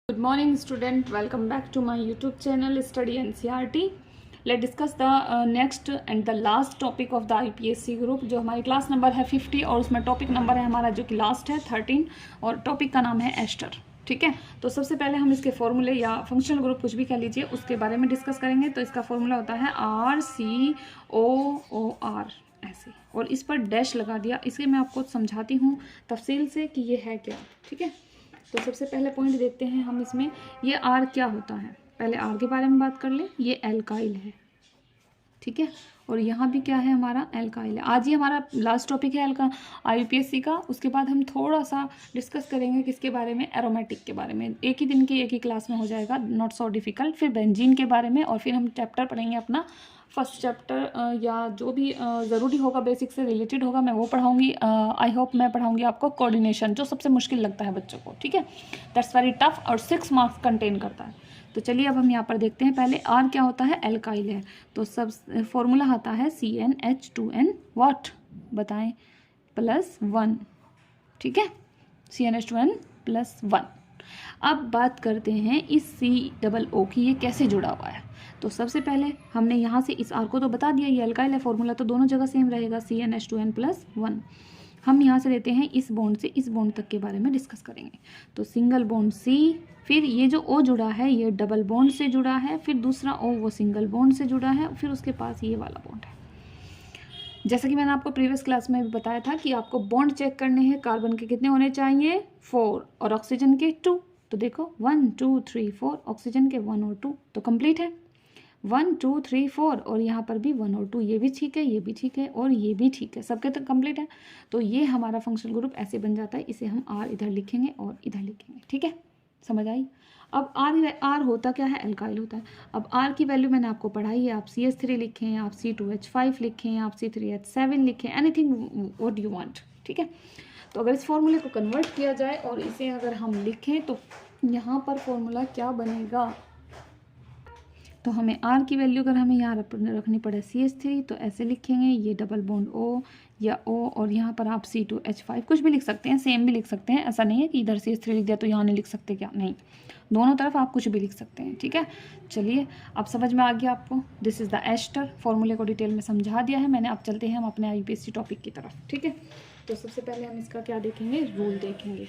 Good morning student, welcome back to my YouTube channel Study NCERT. Let's discuss the next and the last topic of the IPSC group जो हमारी class number है 50 और उसमें topic number है हमारा जो कि लास्ट है 13 और टॉपिक का नाम है एस्टर। ठीक है, तो सबसे पहले हम इसके फॉर्मूले या फंक्शनल ग्रुप कुछ भी कह लीजिए उसके बारे में डिस्कस करेंगे। तो इसका फॉर्मूला होता है RCOOR ऐसे, और इस पर डैश लगा दिया। इसे मैं आपको समझाती हूँ तफसील से कि ये है क्या। ठीक है, तो सबसे पहले पॉइंट देखते हैं हम इसमें, ये आर क्या होता है। पहले आर के बारे में बात कर ले। ये एल्काइल है, ठीक है, और यहाँ भी क्या है हमारा एल्काइल है। आज ही हमारा लास्ट टॉपिक है एल्का IUPSC का। उसके बाद हम थोड़ा सा डिस्कस करेंगे किसके बारे में, एरोमेटिक के बारे में। एक ही दिन की एक ही क्लास में हो जाएगा, नॉट सो डिफिकल्ट। फिर बेंजीन के बारे में, और फिर हम चैप्टर पढ़ेंगे अपना फर्स्ट चैप्टर, या जो भी ज़रूरी होगा बेसिक से रिलेटेड होगा मैं वो पढ़ाऊँगी। आई होप मैं पढ़ाऊँगी आपको कोऑर्डिनेशन, जो सबसे मुश्किल लगता है बच्चों को। ठीक है, दैट्स वेरी टफ और 6 मार्क्स कंटेन करता है। तो चलिए अब हम यहाँ पर देखते हैं। पहले आर क्या होता है, एल्काइल है। तो सब फॉर्मूला आता है CnH2n व्हाट बताएं +1। ठीक है, CnH2n +1। अब बात करते हैं इस COO की, ये कैसे जुड़ा हुआ है। तो सबसे पहले हमने यहाँ से इस आर को तो बता दिया, ये एल्काइल है, फॉर्मूला तो दोनों जगह सेम रहेगा CnH2n +1। हम यहाँ से लेते हैं इस बॉन्ड से इस बॉन्ड तक के बारे में डिस्कस करेंगे। तो सिंगल बॉन्ड C, फिर ये जो O जुड़ा है ये डबल बॉन्ड से जुड़ा है, फिर दूसरा O वो सिंगल बॉन्ड से जुड़ा है, फिर उसके पास ये वाला बॉन्ड है। जैसा कि मैंने आपको प्रीवियस क्लास में भी बताया था कि आपको बॉन्ड चेक करने हैं, कार्बन के कितने होने चाहिए 4 और ऑक्सीजन के 2। तो देखो 1 2 3 4, ऑक्सीजन के 1 और 2 तो कंप्लीट है। 1 2 3 4 और यहाँ पर भी 1 और 2, ये भी ठीक है, ये भी ठीक है और ये भी ठीक है, सबके तो कंप्लीट है। तो ये हमारा फंक्शनल ग्रुप ऐसे बन जाता है। इसे हम आर इधर लिखेंगे और इधर लिखेंगे। ठीक है, समझ आई। अब आर होता क्या है, एल्काइल होता है। अब आर की वैल्यू मैंने आपको पढ़ाई है। आप CH3 लिखें, आप C2H5 लिखें, आप C3H7 लिखें, एनीथिंग व्हाट यू वांट। ठीक है, तो अगर इस फॉर्मूले को कन्वर्ट किया जाए और इसे अगर हम लिखें तो यहाँ पर फॉर्मूला क्या बनेगा। तो हमें आर की वैल्यू अगर हमें यहाँ रखनी पड़े CH3 तो ऐसे लिखेंगे, ये डबल बॉन्ड O या O, और यहाँ पर आप C2H5 कुछ भी लिख सकते हैं, सेम भी लिख सकते हैं। ऐसा नहीं है कि इधर CH3 लिख दिया तो यहाँ नहीं लिख सकते, क्या नहीं, दोनों तरफ आप कुछ भी लिख सकते हैं। ठीक है, चलिए अब समझ में आ गया आपको। दिस इज़ द एस्टर, फॉर्मूले को डिटेल में समझा दिया है मैंने। अब चलते हैं हम अपने IUPSC टॉपिक की तरफ। ठीक है, तो सबसे पहले हम इसका क्या देखेंगे, रूल देखेंगे।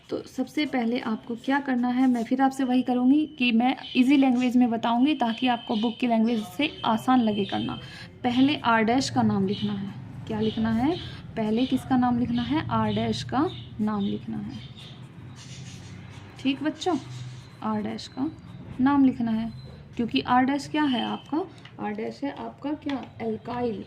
तो सबसे पहले आपको क्या करना है, मैं फिर आपसे वही करूँगी कि मैं इजी लैंग्वेज में बताऊँगी ताकि आपको बुक की लैंग्वेज से आसान लगे करना। पहले R' का नाम लिखना है। क्या लिखना है, पहले किसका नाम लिखना है, R' का नाम लिखना है। ठीक बच्चों, R' का नाम लिखना है, क्योंकि R' क्या है आपका, R' है आपका क्या, एल्काइल।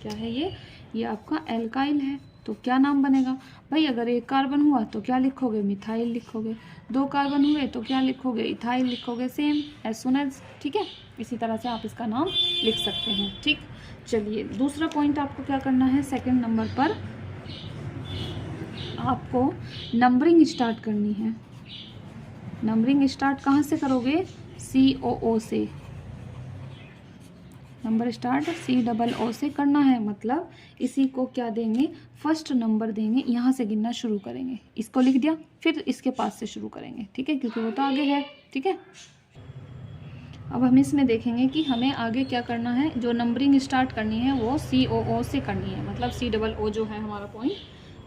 क्या है ये आपका एल्काइल है। तो क्या नाम बनेगा भाई, अगर एक कार्बन हुआ तो क्या लिखोगे, मिथाइल लिखोगे। 2 कार्बन हुए तो क्या लिखोगे, इथाइल लिखोगे, सेम एज सुन एज। ठीक है, इसी तरह से आप इसका नाम लिख सकते हैं। ठीक, चलिए दूसरा पॉइंट आपको क्या करना है, सेकंड नंबर पर आपको नंबरिंग स्टार्ट करनी है। नंबरिंग स्टार्ट कहाँ से करोगे, COO से। नंबर स्टार्ट COO से करना है, मतलब इसी को क्या देंगे, फर्स्ट नंबर देंगे, यहाँ से गिनना शुरू करेंगे। इसको लिख दिया, फिर इसके पास से शुरू करेंगे। ठीक है, क्योंकि वो तो आगे है। ठीक है, अब हम इसमें देखेंगे कि हमें आगे क्या करना है। जो नंबरिंग स्टार्ट करनी है वो COO से करनी है, मतलब COO जो है हमारा पॉइंट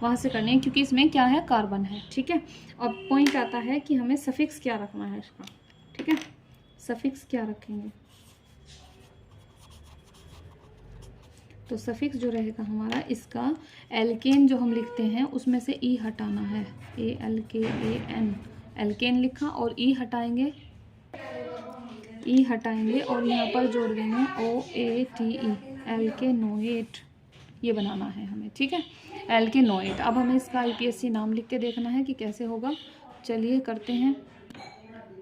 वहाँ से करनी है, क्योंकि इसमें क्या है, कार्बन है। ठीक है, अब पॉइंट आता है कि हमें सफिक्स क्या रखना है इसका। ठीक है, सफिक्स क्या रखेंगे, तो सफिक्स जो रहेगा हमारा, इसका एल्केन जो हम लिखते हैं उसमें से ई हटाना है, ALKAN, एल्केन लिखा और ई हटाएंगे, ई हटाएंगे और यहाँ पर जोड़ देंगे OATE, एल्केनोएट, ये बनाना है हमें। ठीक है, एल्केनोएट। अब हमें इसका IPSC नाम लिख के देखना है कि कैसे होगा। चलिए करते हैं।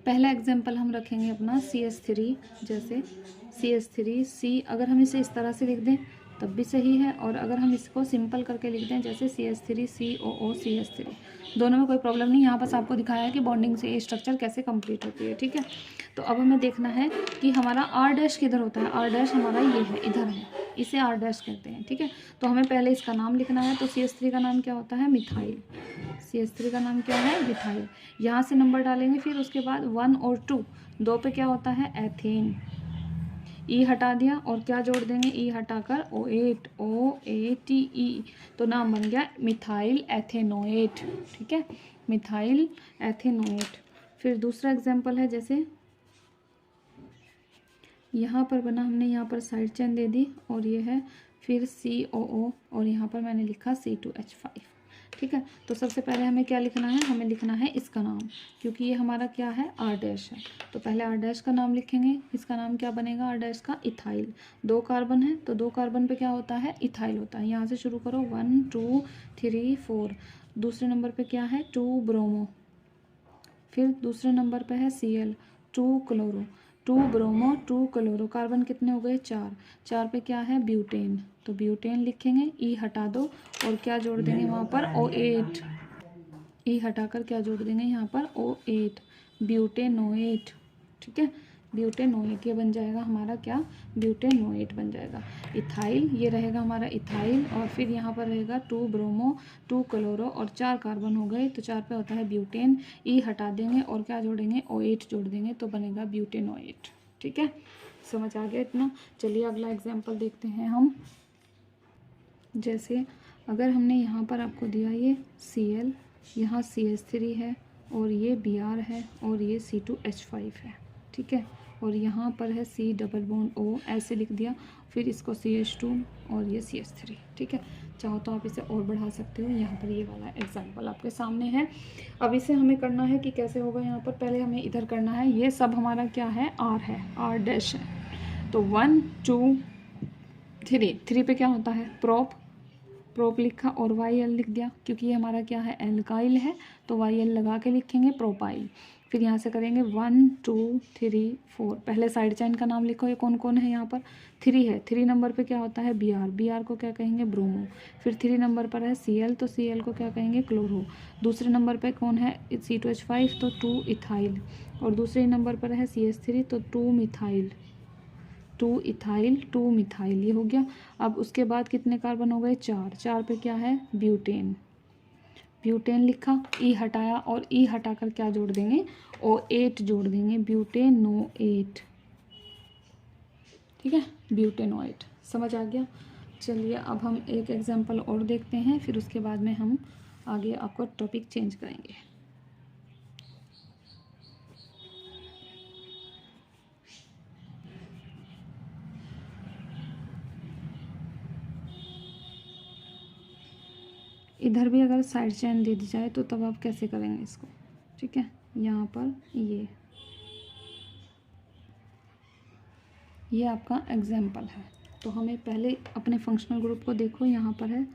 पहला एग्जाम्पल हम रखेंगे अपना CH3, जैसे CH3 C, अगर हम इसे इस तरह से लिख दें तब भी सही है। और अगर हम इसको सिंपल करके लिख दें जैसे CH3 COO CH3, दोनों में कोई प्रॉब्लम नहीं। यहाँ बस आपको दिखाया है कि बॉन्डिंग से ये स्ट्रक्चर कैसे कंप्लीट होती है, ठीक है। तो अब हमें देखना है कि हमारा R' किधर होता है। R' हमारा ये है, इधर है, इसे R' कहते हैं, ठीक है। तो हमें पहले इसका नाम लिखना है। तो CH3 का नाम क्या होता है, मिथाइल। CH3 का नाम क्या है, मिथाइल। यहाँ से नंबर डालेंगे, फिर उसके बाद 1 और 2 पे क्या होता है, एथेन। ई हटा दिया और क्या जोड़ देंगे, ई हटाकर OH, OATE, तो नाम बन गया मिथाइल एथेनोएट, ठीक है, मिथाइल एथेनोएट। फिर दूसरा एग्जाम्पल है, जैसे यहाँ पर बना, हमने यहाँ पर साइड चेन दे दी और ये है फिर COO और यहाँ पर मैंने लिखा C2H5, ठीक है। तो सबसे पहले हमें क्या लिखना है, हमें लिखना है इसका नाम, क्योंकि ये हमारा क्या है, R' है। तो पहले R' का नाम लिखेंगे। इसका नाम क्या बनेगा, R' का इथाइल। 2 कार्बन है तो 2 कार्बन पे क्या होता है, इथाइल होता है। यहाँ से शुरू करो, 1 2 3 4। दूसरे नंबर पे क्या है, 2 ब्रोमो। फिर दूसरे नंबर पे है Cl, 2 chloro. 2 bromo 2 chloro, carbon कितने हो गए, 4 पे क्या है, ब्यूटेन। तो ब्यूटेन लिखेंगे, ई हटा दो और क्या जोड़ देंगे वहाँ पर, O8। ई हटाकर क्या जोड़ देंगे यहाँ पर, O8, ब्यूटेनोएट, ठीक है, ब्यूटेनोएट। ये बन जाएगा हमारा क्या, ब्यूटेनोएट बन जाएगा। इथाइल, ये रहेगा हमारा इथाइल, और फिर यहाँ पर रहेगा 2 ब्रोमो 2 क्लोरो और 4 कार्बन हो गए, तो 4 पे होता है ब्यूटेन। ई हटा देंगे और क्या जोड़ेंगे, O8 जोड़ देंगे, तो बनेगा ब्यूटेनोएट, ठीक है। समझ आ गया इतना। चलिए अगला एग्जाम्पल देखते हैं हम। जैसे अगर हमने यहाँ पर आपको दिया ये Cl, यहाँ CH3 है और ये Br है और ये C2H5 है, ठीक है, और यहाँ पर है C डबल बॉन्ड O, ऐसे लिख दिया। फिर इसको CH2 और ये CH3, ठीक है। चाहो तो आप इसे और बढ़ा सकते हो। यहाँ पर ये वाला एग्जाम्पल आपके सामने है। अब इसे हमें करना है कि कैसे होगा, यहाँ पर पहले हमें इधर करना है। ये सब हमारा क्या है, R है, R' है। तो 1 2 3 पे क्या होता है, प्रोप लिखा और YL लिख दिया, क्योंकि ये हमारा क्या है, एल्काइल है, तो YL लगा के लिखेंगे प्रोपाइल। फिर यहाँ से करेंगे 1 2 3 4। पहले साइड चेन का नाम लिखो, ये कौन कौन है, यहाँ पर 3 है। 3 नंबर पे क्या होता है, Br को क्या कहेंगे, ब्रोमो। फिर 3 नंबर पर है Cl, तो Cl को क्या कहेंगे, क्लोरो। दूसरे नंबर पर कौन है, C2H5, तो 2 इथाइल। और दूसरे नंबर पर है CH3, तो 2 मिथाइल, 2 इथाइल 2 मिथाइल, ये हो गया। अब उसके बाद कितने कार्बन हो गए, 4 पे क्या है, ब्यूटेन लिखा, ई हटाया और ई हटाकर क्या जोड़ देंगे, O8 जोड़ देंगे, ब्यूटेनोएट, ठीक है, ब्यूटेनोएट। समझ आ गया। चलिए अब हम एक एग्जांपल और देखते हैं, फिर उसके बाद में हम आगे आपको टॉपिक चेंज करेंगे। इधर भी अगर साइड चेन दे दी जाए तो तब आप कैसे करेंगे इसको, ठीक है। यहाँ पर ये आपका एग्जाम्पल है। तो हमें पहले अपने फंक्शनल ग्रुप को देखो, यहाँ पर है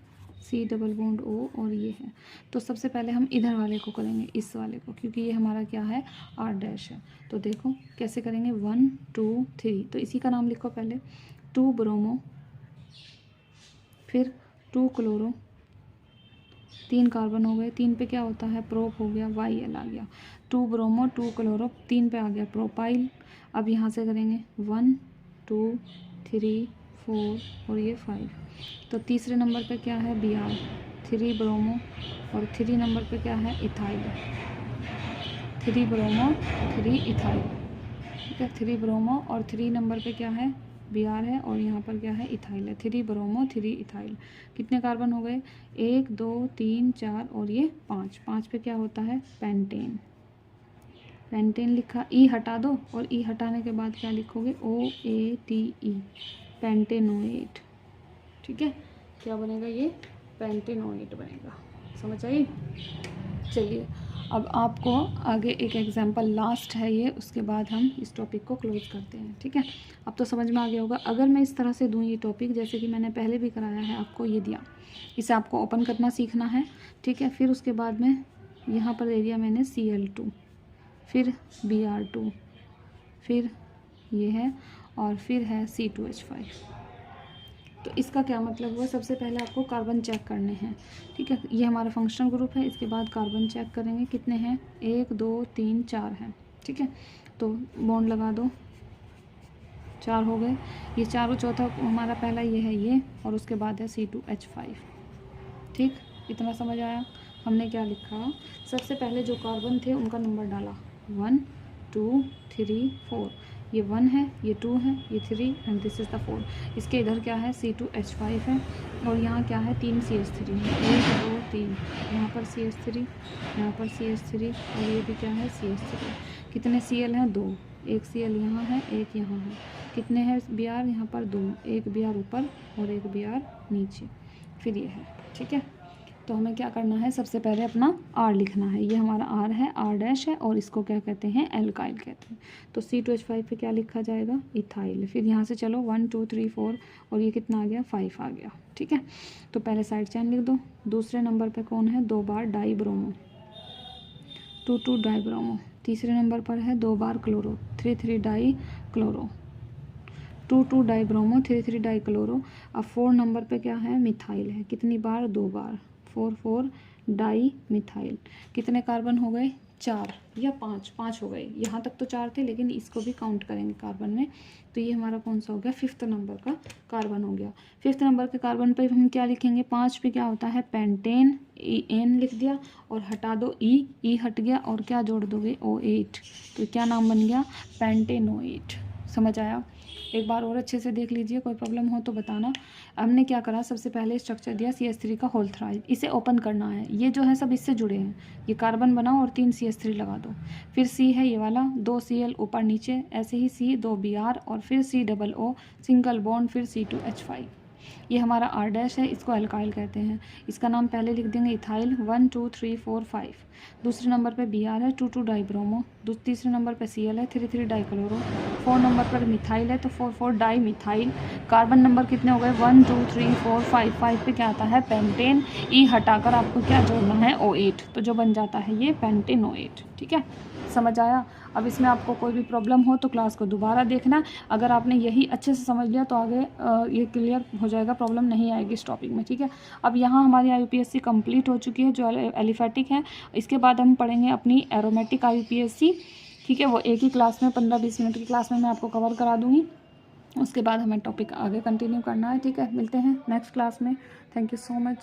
C डबल बॉन्ड O और ये है। तो सबसे पहले हम इधर वाले को करेंगे, इस वाले को, क्योंकि ये हमारा क्या है, R' है। तो देखो कैसे करेंगे, 1 2 3। तो इसी का नाम लिखो पहले, 2 ब्रोमो, फिर 2 क्लोरो, 3 कार्बन हो गए, 3 पे क्या होता है, प्रोप हो गया, YL आ गया। 2 ब्रोमो 2 क्लोरो, 3 पे आ गया प्रोपाइल। अब यहाँ से करेंगे 1 2 3 4 और ये 5। तो तीसरे नंबर पे क्या है, Br, 3 ब्रोमो और 3 नंबर पे क्या है, इथाइल, 3 ब्रोमो 3 इथाइल, ठीक है, 3 ब्रोमो और 3 नंबर पे क्या है, Br है और यहाँ पर क्या है, इथाइल है, 3 ब्रोमो 3 इथाइल। कितने कार्बन हो गए, 1 2 3 4 और ये 5 पे क्या होता है, पेंटेन लिखा, ई हटा दो और ई हटाने के बाद क्या लिखोगे, OATE, पेंटेनोएट, ठीक है। क्या बनेगा, ये पेंटेनोएट बनेगा। समझ आई। चलिए अब आपको आगे एक एग्जांपल लास्ट है ये, उसके बाद हम इस टॉपिक को क्लोज करते हैं, ठीक है। अब तो समझ में आ गया होगा। अगर मैं इस तरह से दूँ ये टॉपिक, जैसे कि मैंने पहले भी कराया है, आपको ये दिया, इसे आपको ओपन करना सीखना है, ठीक है। फिर उसके बाद में यहाँ पर दे दिया मैंने Cl2, फिर Br2, फिर ये है और फिर है C2H5, तो इसका क्या मतलब हुआ, सबसे पहले आपको कार्बन चेक करने हैं, ठीक है। ये हमारा फंक्शनल ग्रुप है, इसके बाद कार्बन चेक करेंगे कितने हैं, 1 2 3 4 हैं, ठीक है। तो बॉन्ड लगा दो, 4 हो गए। ये चारों, चौथा हमारा पहला ये है ये, और उसके बाद है C2H5, ठीक। इतना समझ आया। हमने क्या लिखा, सबसे पहले जो कार्बन थे उनका नंबर डाला, 1 2 3 4, ये 1 है, ये 2 है, ये 3 एंड दिस इज़ द 4। इसके इधर क्या है, C2H5 है, और यहाँ क्या है, 3 CH3 है, 1 2 3, यहाँ पर CH3, यहाँ पर CH3, और ये भी क्या है, CH3। कितने Cl हैं, 2, एक Cl यहाँ है, एक यहाँ है। कितने हैं Br, यहाँ पर 2, एक Br ऊपर और एक Br नीचे, फिर ये है, ठीक है। तो हमें क्या करना है, सबसे पहले अपना R लिखना है। ये हमारा R है, R' है, और इसको क्या कहते हैं, एल्काइल कहते हैं। तो C2H5 पे क्या लिखा जाएगा, इथाइल। फिर यहाँ से चलो 1 2 3 4, और ये कितना आ गया, 5 आ गया, ठीक है। तो पहले साइड चेन लिख दो। दूसरे नंबर पे कौन है, 2 बार डाईब्रोमो, 2 2 डाईब्रोमो। तीसरे नंबर पर है 2 बार chloro, 3 3 dichloro, 2 2 dibromo, 3 3 dichloro. अब 4 नंबर पे क्या है, मिथाइल है, कितनी बार, 2 बार, 4 4 डाई मिथाइल। कितने कार्बन हो गए, 4 या 5 हो गए। यहाँ तक तो 4 थे, लेकिन इसको भी काउंट करेंगे कार्बन में। तो ये हमारा कौन सा हो गया, 5th नंबर का कार्बन हो गया। 5th नंबर के कार्बन पर हम क्या लिखेंगे, 5 पे क्या होता है, पेंटेन, एन लिख दिया, और हटा दो ई हट गया, और क्या जोड़ दोगे, O8। तो क्या नाम बन गया, पेंटेनोएट। समझ आया। एक बार और अच्छे से देख लीजिए, कोई प्रॉब्लम हो तो बताना। हमने क्या करा, सबसे पहले स्ट्रक्चर दिया CH3 का होल थ्राइड, इसे ओपन करना है। ये जो है सब इससे जुड़े हैं, ये कार्बन बनाओ और 3 CH3 लगा दो। फिर C है ये वाला, 2 Cl ऊपर नीचे, ऐसे ही C, 2 Br, और फिर COO सिंगल बॉन्ड, फिर C2H5। ये हमारा R' है, इसको एल्काइल कहते हैं। इसका नाम पहले लिख देंगे इथाइल, 1 2 3 4 5। दूसरे नंबर पे Br है, 2 2 डाईब्रोमो। तीसरे नंबर पे Cl है, 3 3 डाईक्लोरो। 4 नंबर पर मिथाइल है, तो 4 4 डाई मिथाइल। कार्बन नंबर कितने हो गए, 1 2 3 4 5। 5 पे क्या आता है, पेंटेन। ई हटाकर आपको क्या जोड़ना है, O8, तो जो बन जाता है ये पेंटेनोएट, ठीक है। समझ आया। अब इसमें आपको कोई भी प्रॉब्लम हो तो क्लास को दोबारा देखना। अगर आपने यही अच्छे से समझ लिया तो आगे ये क्लियर हो जाएगा, प्रॉब्लम नहीं आएगी इस टॉपिक में, ठीक है। अब यहाँ हमारी IUPAC कंप्लीट हो चुकी है, जो एलिफेटिक है। इसके बाद हम पढ़ेंगे अपनी एरोमेटिक IUPAC, ठीक है। वो एक ही क्लास में 15-20 मिनट की क्लास में मैं आपको कवर करा दूँगी। उसके बाद हमें टॉपिक आगे कंटिन्यू करना है, ठीक है। मिलते हैं नेक्स्ट क्लास में। Thank you so much.